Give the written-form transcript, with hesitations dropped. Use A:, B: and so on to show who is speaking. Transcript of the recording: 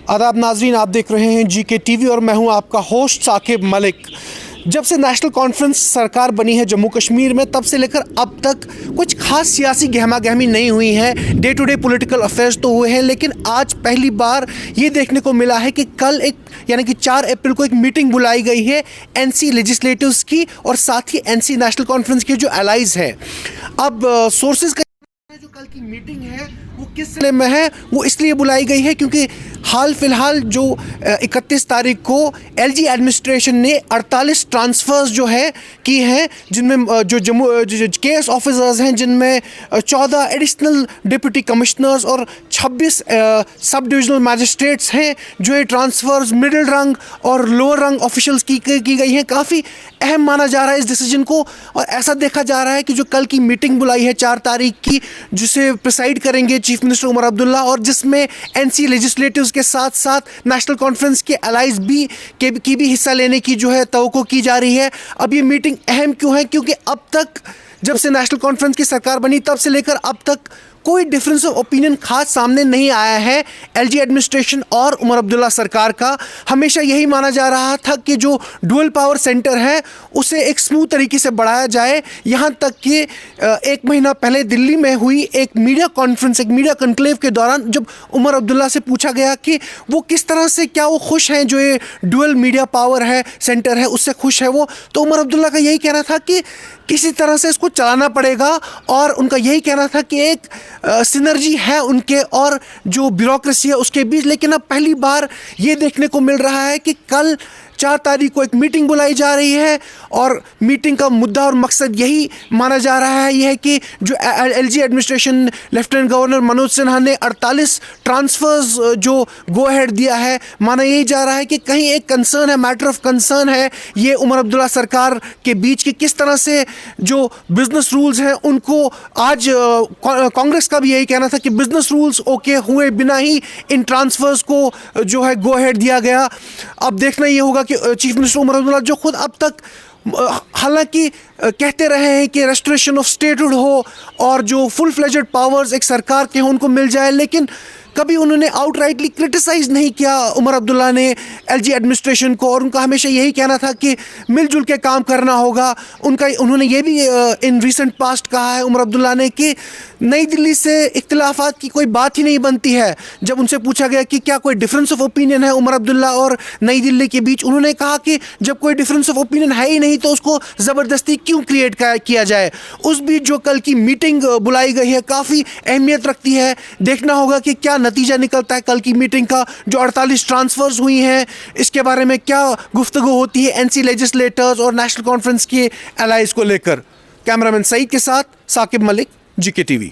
A: आदाब नाजरीन, आप देख रहे हैं जीके टीवी और मैं हूं आपका होस्ट साकिब मलिक। जब से नेशनल कॉन्फ्रेंस सरकार बनी है जम्मू कश्मीर में, तब से लेकर अब तक कुछ खास सियासी गहमा गहमी नहीं हुई है। Day to day political affairs तो हुए हैं, लेकिन आज पहली बार ये देखने को मिला है कि कल यानी कि 4 अप्रैल को एक मीटिंग बुलाई गई है एनसी लेजिस्लेटिव्स की और साथ ही एनसी नेशनल कॉन्फ्रेंस के जो एलाइज हैं। अब सोर्सेज का जो कल की मीटिंग है वो किस सिलसिले में है, वो इसलिए बुलाई गई है क्योंकि हाल फिलहाल जो 31 तारीख को एलजी एडमिनिस्ट्रेशन ने 48 ट्रांसफ़र्स जो है की हैं, जिनमें जो केएस ऑफिसर्स हैं, जिनमें 14 एडिशनल डिप्टी कमिश्नर्स और 26 सब डिविजनल मैजिस्ट्रेट्स हैं, जो ये ट्रांसफ़र्स मिडिल रंग और लोअर रंग ऑफिशियल्स की गई हैं। काफ़ी अहम माना जा रहा है इस डिसीजन को, और ऐसा देखा जा रहा है कि जो कल की मीटिंग बुलाई है 4 तारीख की, जिसे प्रिसाइड करेंगे चीफ मिनिस्टर उमर अब्दुल्ला, और जिसमें एनसी लेजिस्लेटिव्स के साथ साथ नेशनल कॉन्फ्रेंस के एलाइज की भी हिस्सा लेने की जो है तवक्को की जा रही है। अब ये मीटिंग अहम क्यों है? क्योंकि अब तक जब से नेशनल कॉन्फ्रेंस की सरकार बनी तब से लेकर अब तक कोई डिफरेंस ऑफ ओपिनियन खास सामने नहीं आया है एलजी एडमिनिस्ट्रेशन और उमर अब्दुल्ला सरकार का। हमेशा यही माना जा रहा था कि जो डुअल पावर सेंटर है उसे एक स्मूथ तरीके से बढ़ाया जाए। यहाँ तक कि 1 महीना पहले दिल्ली में हुई एक मीडिया कॉन्फ्रेंस, एक मीडिया कॉन्क्लेव के दौरान जब उमर अब्दुल्ला से पूछा गया कि वो किस तरह से, क्या वो खुश हैं जो ये डुअल मीडिया पावर है सेंटर है उससे खुश है वो, तो उमर अब्दुल्ला का यही कहना था कि किसी तरह से इसको चलाना पड़ेगा, और उनका यही कहना था कि एक सिनर्जी है उनके और जो ब्यूरोक्रेसी है उसके बीच। लेकिन अब पहली बार ये देखने को मिल रहा है कि कल 4 तारीख को एक मीटिंग बुलाई जा रही है, और मीटिंग का मुद्दा और मकसद यही माना जा रहा है यह है कि जो LG administration lieutenant governor Manoj Sinha ने 48 ट्रांसफ़र्स जो गो अहेड दिया है, माना यही जा रहा है कि कहीं एक कंसर्न है, मैटर ऑफ कंसर्न है ये उमर अब्दुल्ला सरकार के बीच कि किस तरह से जो बिजनेस रूल्स हैं उनको, आज कांग्रेस का भी यही कहना था कि बिजनेस रूल्स ओके हुए बिना ही इन ट्रांसफ़र्स को जो है गो अहेड दिया गया। अब देखना ये होगा कि चीफ मिनिस्टर उमर अब्दुल्ला जो खुद अब तक हालांकि कहते रहे हैं कि रेस्टोरेशन ऑफ स्टेटहुड हो और जो फुल फ्लेजेड पावर्स एक सरकार के हों उनको मिल जाए, लेकिन कभी उन्होंने आउटराइटली क्रिटिसाइज नहीं किया उमर अब्दुल्ला ने एलजी एडमिनिस्ट्रेशन को, और उनका हमेशा यही कहना था कि मिलजुल के काम करना होगा। उन्होंने ये भी इन रिसेंट पास्ट कहा है उमर अब्दुल्ला ने कि नई दिल्ली से इख्तिलाफात की कोई बात ही नहीं बनती है। जब उनसे पूछा गया कि क्या कोई डिफरेंस ऑफ ओपिनियन है उमर अब्दुल्ला और नई दिल्ली के बीच, उन्होंने कहा कि जब कोई डिफरेंस ऑफ ओपिनियन है ही नहीं तो उसको ज़बरदस्ती क्यों क्रिएट किया जाए। उस बीच जो कल की मीटिंग बुलाई गई है काफ़ी अहमियत रखती है। देखना होगा कि क्या नतीजा निकलता है कल की मीटिंग का। जो 48 ट्रांसफ़र्स हुई हैं इसके बारे में क्या गुफ्तगू होती है एनसी लेजिस्लेटर्स और नेशनल कॉन्फ्रेंस के एलाइज को लेकर। कैमरामैन सईद के साथ साकिब मलिक, जीके टीवी।